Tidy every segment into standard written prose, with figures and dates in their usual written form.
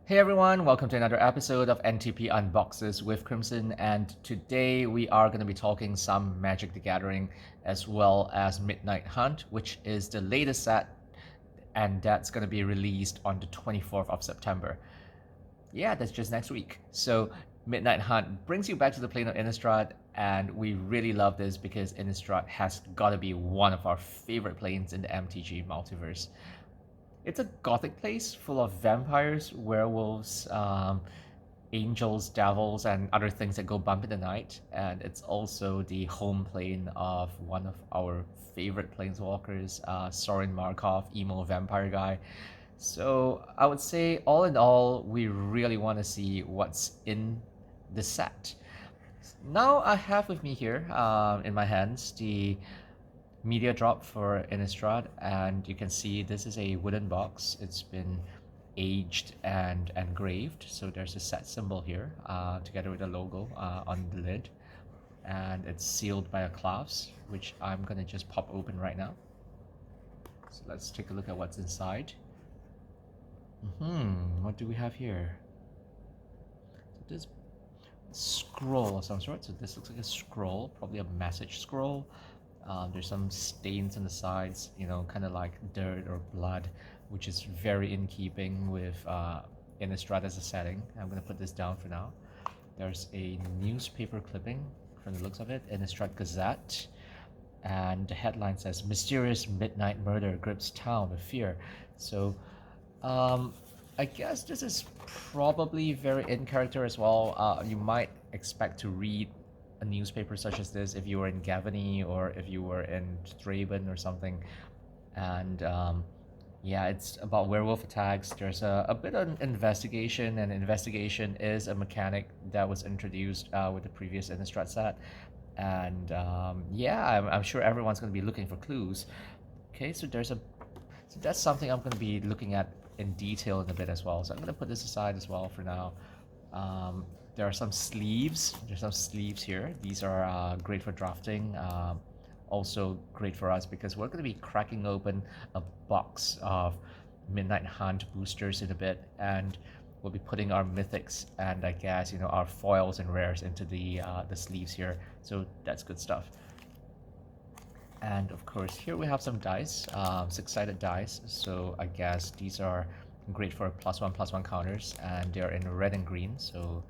Hey everyone, welcome to another episode of NTP Unboxes with Crimson, and today we are going to be talking some Magic the Gathering as well as Midnight Hunt, which is the latest set, and that's going to be released on the 24th of September. Yeah, that's just next week. So Midnight Hunt brings you back to the plane of Innistrad, and we really love this because Innistrad has got to be one of our favorite planes in the MTG multiverse. It's a gothic place full of vampires, werewolves, angels, devils, and other things that go bump in the night. And it's also the home plane of one of our favorite planeswalkers, Sorin Markov, emo vampire guy. So I would say, all in all, we really want to see what's in the set. Now I have with me here, in my hands, the media drop for Innistrad, and you can see this is a wooden box. It's been aged and engraved, so there's a set symbol here, together with the logo on the lid, and it's sealed by a clasp, which I'm gonna just pop open right now. So let's take a look at what's inside. What do we have here? So this scroll of some sort. So this looks like a scroll, probably a message scroll. There's some stains on the sides, kind of like dirt or blood, which is very in keeping with Innistrad as a setting. I'm going to put this down for now. There's a newspaper clipping from the looks of it, Innistrad Gazette, and the headline says, "Mysterious Midnight Murder Grips Town with Fear." So I guess this is probably very in character as well. You might expect to read a newspaper such as this if you were in Gavany or if you were in Thraben or something. And yeah, it's about werewolf attacks. There's a bit of investigation, and investigation is a mechanic that was introduced with the previous Innistrad set. And yeah, I'm sure everyone's going to be looking for clues. Okay, so that's something I'm going to be looking at in detail in a bit as well. So I'm going to put this aside as well for now. There are some sleeves. There's some sleeves here. These are great for drafting. Also great for us because we're going to be cracking open a box of Midnight Hunt boosters in a bit, and we'll be putting our mythics and I guess our foils and rares into the sleeves here. So that's good stuff. And of course, here we have some dice, six-sided dice. So I guess these are great for +1/+1 counters, and they're in red and green, so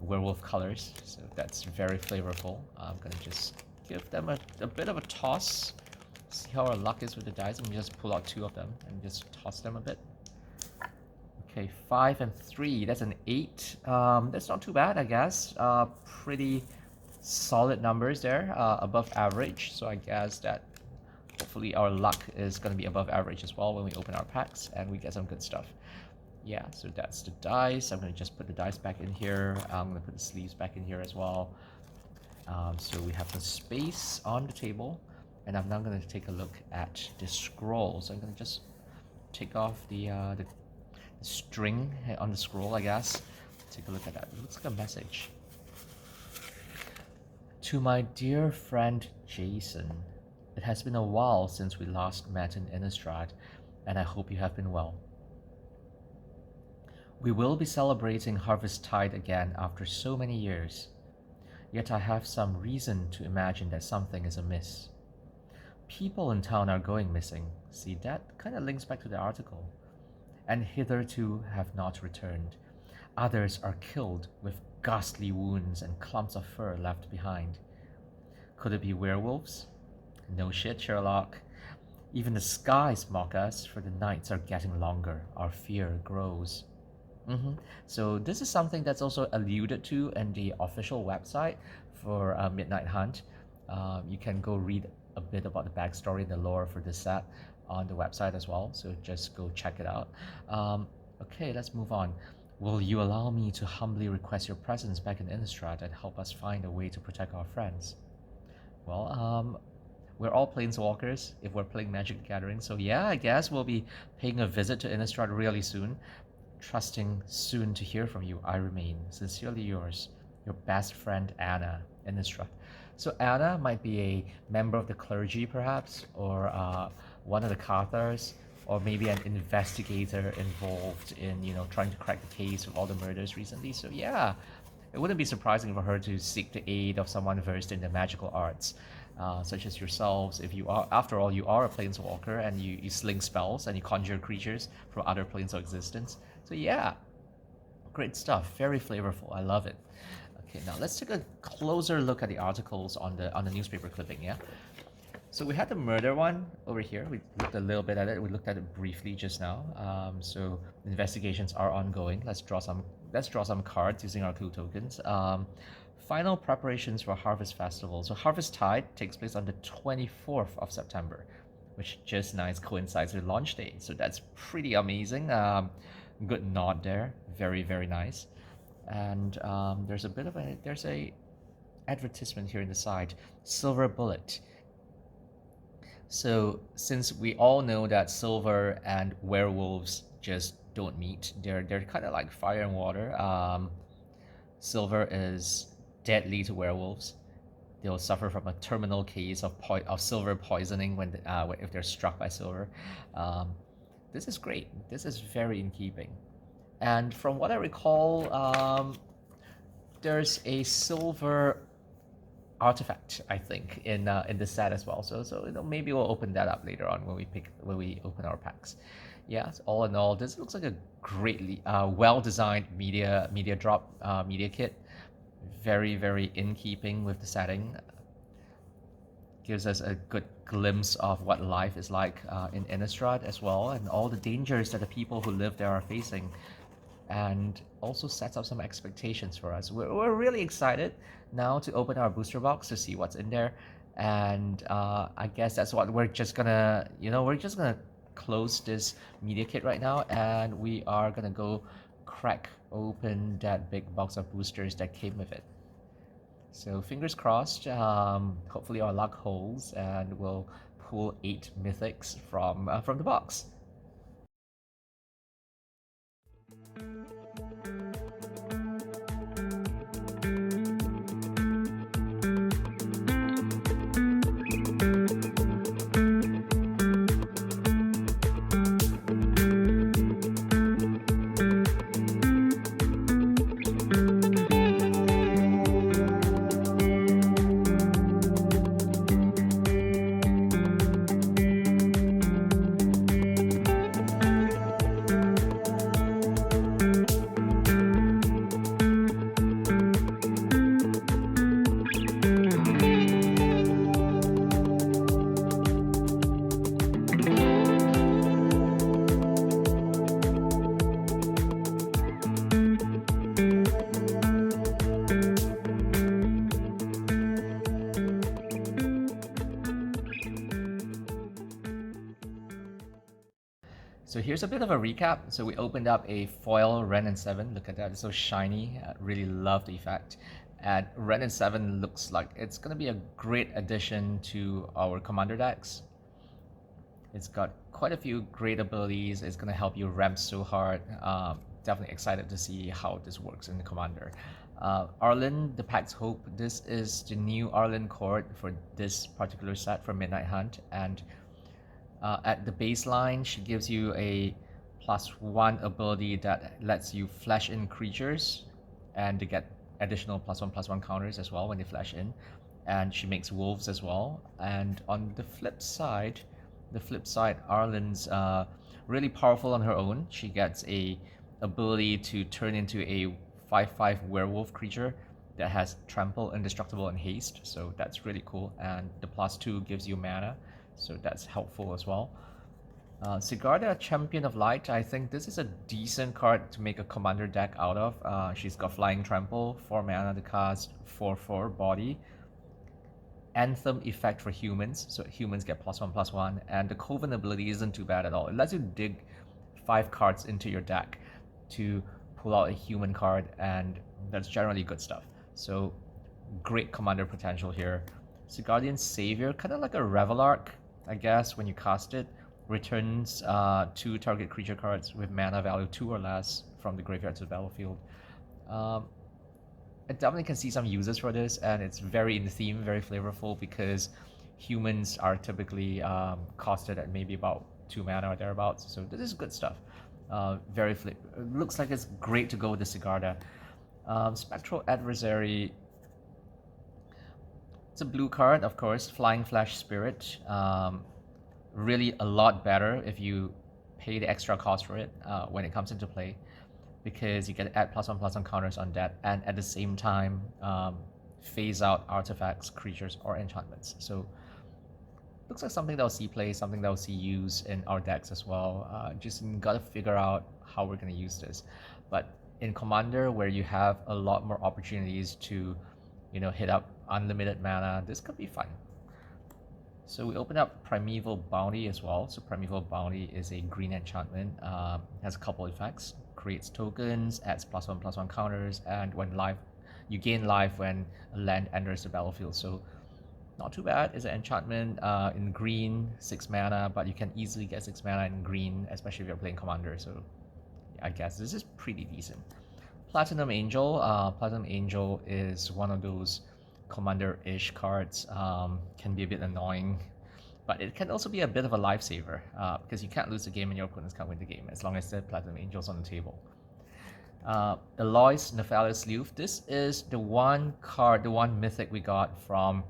werewolf colors. So that's very flavorful. I'm gonna just give them a bit of a toss. See how our luck is with the dice. I'm gonna just pull out two of them and just toss them a bit. Okay, 5 and 3. That's an 8. That's not too bad, I guess. Pretty solid numbers there, above average. So I guess that hopefully our luck is going to be above average as well when we open our packs and we get some good stuff. Yeah, so that's the dice. I'm going to just put the dice back in here. I'm going to put the sleeves back in here as well. So we have the space on the table, and I'm now going to take a look at the scrolls. I'm going to just take off the string on the scroll, I guess. Take a look at that. It looks like a message. To my dear friend Jason, it has been a while since we last met in Innistrad, and I hope you have been well. We will be celebrating Harvesttide again after so many years, yet I have some reason to imagine that something is amiss. People in town are going missing, see, that kind of links back to the article, and hitherto have not returned. Others are killed with ghastly wounds and clumps of fur left behind. Could it be werewolves? No shit, Sherlock. Even the skies mock us, for the nights are getting longer. Our fear grows. So this is something that's also alluded to in the official website for Midnight Hunt. You can go read a bit about the backstory and the lore for this set on the website as well. So just go check it out. Okay, let's move on. Will you allow me to humbly request your presence back in Innistrad and help us find a way to protect our friends? Well, we're all planeswalkers if we're playing Magic the Gathering, so yeah, I guess we'll be paying a visit to Innistrad really soon. Trusting soon to hear from you, I remain. Sincerely yours, your best friend Anna, Innistrad. So Anna might be a member of the clergy, perhaps, or one of the Cathars, or maybe an investigator involved in, you know, trying to crack the case of all the murders recently. So yeah, it wouldn't be surprising for her to seek the aid of someone versed in the magical arts, such as yourselves. If you are, after all, you are a planeswalker and you sling spells and you conjure creatures from other planes of existence. So yeah, great stuff. Very flavorful. I love it. Okay, now let's take a closer look at the articles on the newspaper clipping. Yeah. So we had the murder one over here. We looked a little bit at it. We looked at it briefly just now. So investigations are ongoing. Let's draw some cards using our clue tokens. Final preparations for Harvest Festival. So Harvest Tide takes place on the 24th of September, which just nice coincides with launch day. So that's pretty amazing. Good nod there. Very, very nice. And there's a advertisement here in the side. Silver Bullet. So since we all know that silver and werewolves just don't meet, they're kind of like fire and water. Silver is deadly to werewolves. They'll suffer from a terminal case of silver poisoning if they're struck by silver. This is great. This is very in keeping. And from what I recall, there's a silver artifact, I think, in the set as well. So you know, maybe we'll open that up later on when we open our packs. Yeah, so all in all, this looks like a greatly well-designed media kit. Very, very in keeping with the setting. Gives us a good glimpse of what life is like in Innistrad as well, and all the dangers that the people who live there are facing, and also sets up some expectations for us. We're really excited now to open our booster box to see what's in there, and I guess that's what we're just gonna close this media kit right now, and we are gonna go crack open that big box of boosters that came with it. So fingers crossed, hopefully our luck holds and we'll pull 8 mythics from the box. So here's a bit of a recap. So we opened up a foil Ren and 7. Look at that, it's so shiny. I really love the effect. And Ren and 7 looks like it's going to be a great addition to our commander decks. It's got quite a few great abilities. It's going to help you ramp so hard. Definitely excited to see how this works in the commander. Arlinn, the Pack's Hope. This is the new Arlinn Court for this particular set for Midnight Hunt. And at the baseline, she gives you a +1 ability that lets you flash in creatures and to get additional +1/+1 counters as well when they flash in. And she makes wolves as well. And on the flip side, Arlinn's really powerful on her own. She gets a ability to turn into a 5/5 werewolf creature that has trample, indestructible, and haste. So that's really cool. And the +2 gives you mana. So that's helpful as well. Sigarda, Champion of Light. I think this is a decent card to make a commander deck out of. She's got Flying Trample, 4 mana to cast, 4/4 body. Anthem effect for humans, so humans get +1/+1. And the Coven ability isn't too bad at all. It lets you dig 5 cards into your deck to pull out a human card, and that's generally good stuff. So great commander potential here. Sigardian Savior, kind of like a Revelark, I guess, when you cast it, returns 2 target creature cards with mana value 2 or less from the graveyard to the battlefield. I definitely can see some uses for this, and it's very in the theme, very flavorful, because humans are typically costed at maybe about 2 mana or thereabouts. So this is good stuff. Very flip. Looks like it's great to go with the Sigarda. Spectral Adversary. It's a blue card, of course. Flying Flash Spirit. Really a lot better if you pay the extra cost for it when it comes into play, because you get to add +1/+1 counters on that, and at the same time phase out artifacts, creatures, or enchantments. So looks like something that we'll see play, something that we'll see use in our decks as well. Just gotta figure out how we're gonna use this. But in Commander, where you have a lot more opportunities to, hit up unlimited mana, this could be fun. So we open up Primeval Bounty as well. So Primeval Bounty is a green enchantment. Has a couple effects. Creates tokens, adds +1/+1 counters, and when live, you gain life when a land enters the battlefield. So not too bad. It's an enchantment in green, 6 mana, but you can easily get 6 mana in green, especially if you're playing Commander. So I guess this is pretty decent. Platinum Angel. Platinum Angel is one of those Commander-ish cards. Can be a bit annoying, but it can also be a bit of a lifesaver because you can't lose the game and your opponents can't win the game as long as the Platinum Angel's on the table. Eloy's Nephalous Sleuth. This is the one card, the one mythic we got from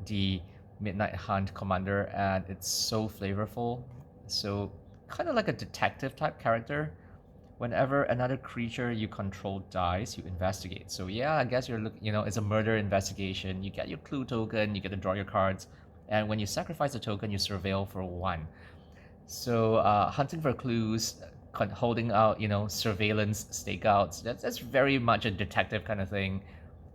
the Midnight Hunt Commander, and it's so flavorful. So kind of like a detective type character. Whenever another creature you control dies, you investigate. So yeah, I guess it's a murder investigation. You get your clue token, you get to draw your cards, and when you sacrifice the token, you surveil for 1. So hunting for clues, holding out, surveillance stakeouts. That's very much a detective kind of thing.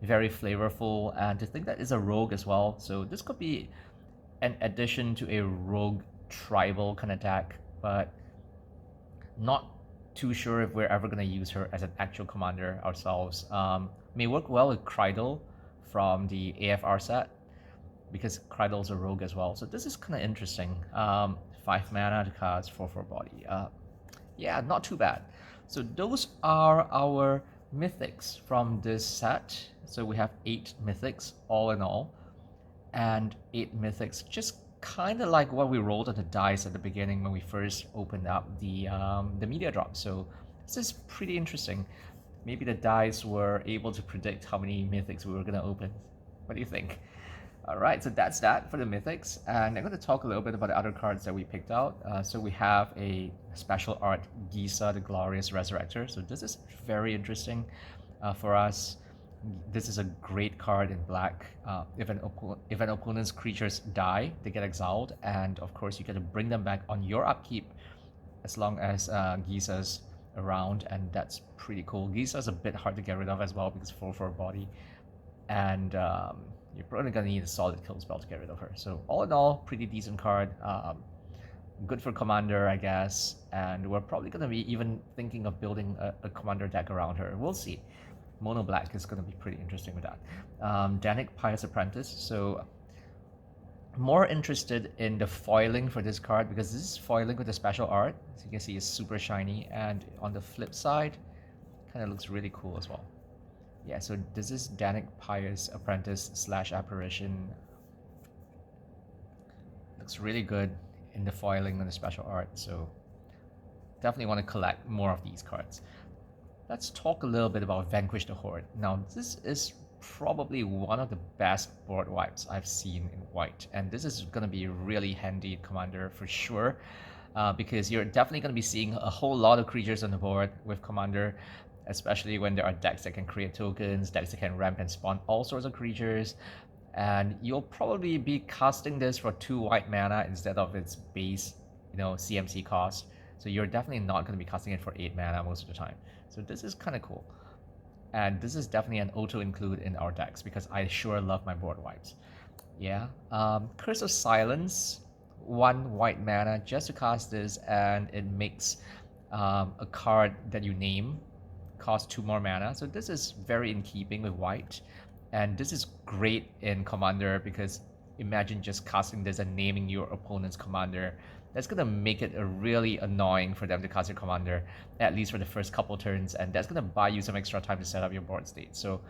Very flavorful, and to think that it's a rogue as well. So this could be an addition to a rogue tribal kind of deck, but not too sure if we're ever going to use her as an actual commander ourselves. May work well with Krydle from the AFR set, because Krydle's a rogue as well. So this is kind of interesting. 5 mana to cast 4/4 body. Yeah, not too bad. So those are our mythics from this set. So we have 8 mythics all in all, and 8 mythics just kind of like what we rolled on the dice at the beginning when we first opened up the media drop. So this is pretty interesting. Maybe the dice were able to predict how many mythics we were going to open. What do you think? Alright, so that's that for the mythics, and I'm going to talk a little bit about the other cards that we picked out. So we have a special art Gisa the Glorious Resurrector. So this is very interesting for us. This is a great card in black. If an opponent's creatures die, they get exiled, and of course you get to bring them back on your upkeep as long as Gisa's around, and that's pretty cool. Gisa's a bit hard to get rid of as well because 4/4 body, and you're probably gonna need a solid kill spell to get rid of her. So all in all, pretty decent card. Good for Commander, I guess, and we're probably gonna be even thinking of building a Commander deck around her. We'll see. Mono black is going to be pretty interesting with that. Danik Pious Apprentice. So more interested in the foiling for this card, because this is foiling with the special art. So you can see it's super shiny, and on the flip side, kind of looks really cool as well. Yeah, so this is Danik Pious Apprentice / Apparition. Looks really good in the foiling and the special art. So definitely want to collect more of these cards. Let's talk a little bit about Vanquish the Horde. Now, this is probably one of the best board wipes I've seen in white, and this is going to be really handy in Commander for sure, because you're definitely going to be seeing a whole lot of creatures on the board with Commander, especially when there are decks that can create tokens, decks that can ramp and spawn all sorts of creatures, and you'll probably be casting this for 2 white mana instead of its base, CMC cost. So you're definitely not going to be casting it for 8 mana most of the time. So this is kind of cool. And this is definitely an auto-include in our decks, because I sure love my board wipes. Yeah. Curse of Silence, 1 white mana just to cast this, and it makes a card that you name cost 2 more mana. So this is very in keeping with white. And this is great in Commander, because imagine just casting this and naming your opponent's commander. That's going to make it really annoying for them to cast your commander, at least for the first couple turns, and that's going to buy you some extra time to set up your board state. So,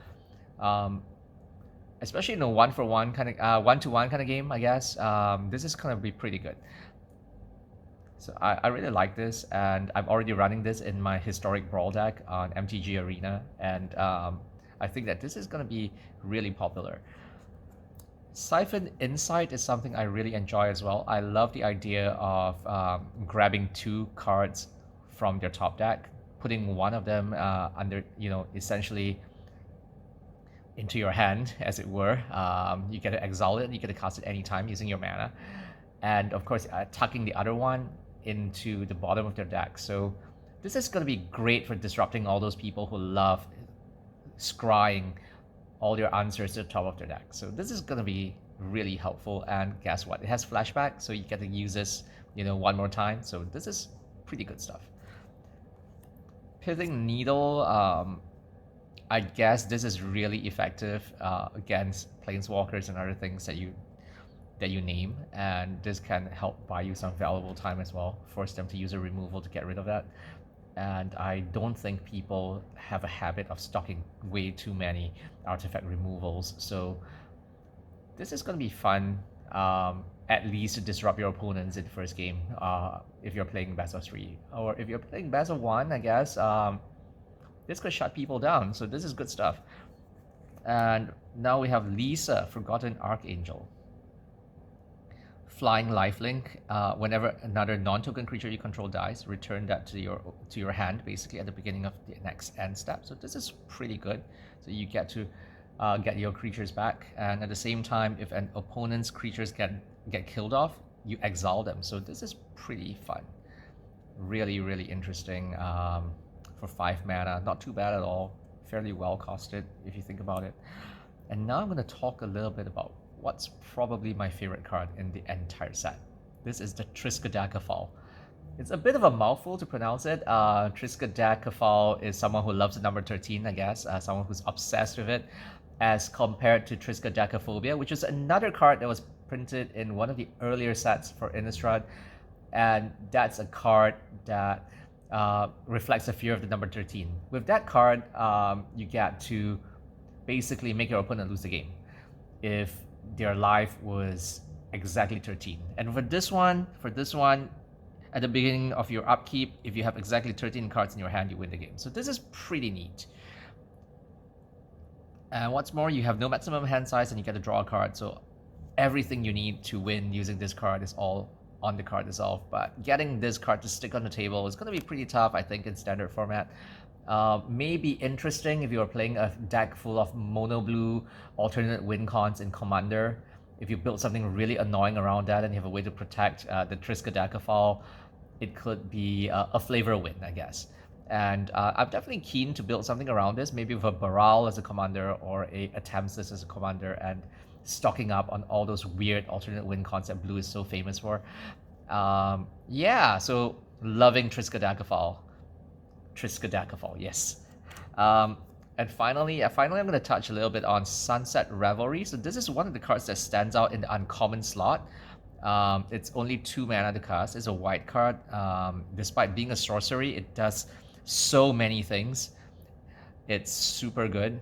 especially in a 1-for-1 kind of 1-to-1 kind of game, I guess this is going to be pretty good. So I really like this, and I'm already running this in my historic brawl deck on MTG Arena, and I think that this is going to be really popular. Siphon Insight is something I really enjoy as well. I love the idea of grabbing 2 cards from their top deck, putting one of them under, essentially into your hand, as it were. You get to exile it, and you get to cast it anytime using your mana. And of course, tucking the other one into the bottom of their deck. So this is going to be great for disrupting all those people who love scrying all your answers to the top of their deck. So this is going to be really helpful. And guess what? It has flashback, so you get to use this, one more time. So this is pretty good stuff. Pithing Needle, I guess this is really effective against planeswalkers and other things that you name, and this can help buy you some valuable time as well, force them to use a removal to get rid of that. And I don't think people have a habit of stocking way too many artifact removals, so this is going to be fun, at least to disrupt your opponents in the first game, if you're playing best of 3. Or if you're playing best of 1, I guess, this could shut people down, so this is good stuff. And now we have Lisa, Forgotten Archangel. Flying lifelink. Whenever another non-token creature you control dies, return that to your hand, basically at the beginning of the next end step. So this is pretty good. So you get to get your creatures back, and at the same time, if an opponent's creatures get killed off, you exile them. So this is pretty fun. Really, really interesting. For 5 mana, not too bad at all. Fairly well costed if you think about it. And now I'm going to talk a little bit about what's probably my favorite card in the entire set. This is the Triskaidekafal. It's a bit of a mouthful to pronounce it. Triskaidekafal is someone who loves the number 13, I guess, someone who's obsessed with it, as compared to Triskaidekaphobia, which is another card that was printed in one of the earlier sets for Innistrad, and that's a card that reflects the fear of the number 13. With that card, you get to basically make your opponent lose the game if their life was exactly 13. And for this one, at the beginning of your upkeep, if you have exactly 13 cards in your hand, you win the game. So this is pretty neat. And what's more, you have no maximum hand size and you get to draw a card. So everything you need to win using this card is all on the card itself. But getting this card to stick on the table is going to be pretty tough, I think, in standard format. Maybe interesting if you're playing a deck full of mono blue alternate win cons in Commander. If you build something really annoying around that and you have a way to protect the Triskaidekafal, it could be a flavor win, I guess. And I'm definitely keen to build something around this, maybe with a Baral as a commander or a Tempest as a commander, and stocking up on all those weird alternate win cons that blue is so famous for. Yeah, so loving Triskaidekafal, yes. And finally, I'm going to touch a little bit on Sunset Rivalry. So this is one of the cards that stands out in the uncommon slot. It's only 2 mana to cast. It's a white card. Despite being a sorcery, it does so many things. It's super good.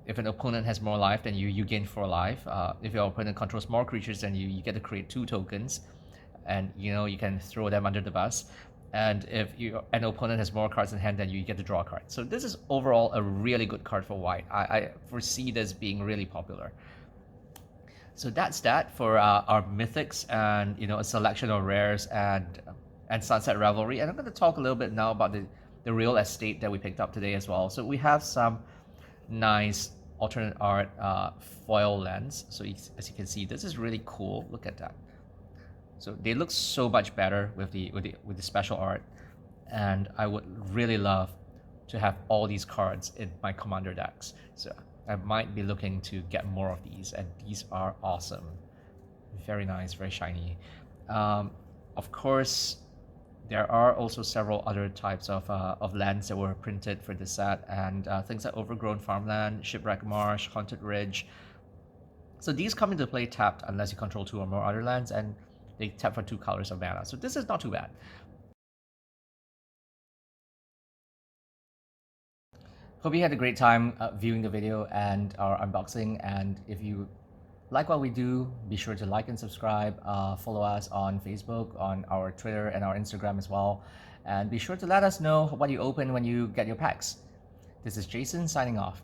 If an opponent has more life than you gain 4 life. If your opponent controls more creatures than you get to create 2 tokens. And you can throw them under the bus. And if an opponent has more cards in hand than you get to draw a card. So this is overall a really good card for white. I foresee this being really popular. So that's that for our mythics and a selection of rares and Sunset Rivalry. And I'm going to talk a little bit now about the real estate that we picked up today as well. So we have some nice alternate art foil lands. So as you can see, this is really cool. Look at that. So they look so much better with the special art, and I would really love to have all these cards in my commander decks. So I might be looking to get more of these, and these are awesome. Very nice, very shiny. Of course, there are also several other types of lands that were printed for this set, and things like Overgrown Farmland, Shipwreck Marsh, Haunted Ridge. So these come into play tapped unless you control 2 or more other lands, and they tap for 2 colors of mana. So this is not too bad. Hope you had a great time viewing the video and our unboxing. And if you like what we do, be sure to like and subscribe. Follow us on Facebook, on our Twitter, and our Instagram as well. And be sure to let us know what you open when you get your packs. This is Jason signing off.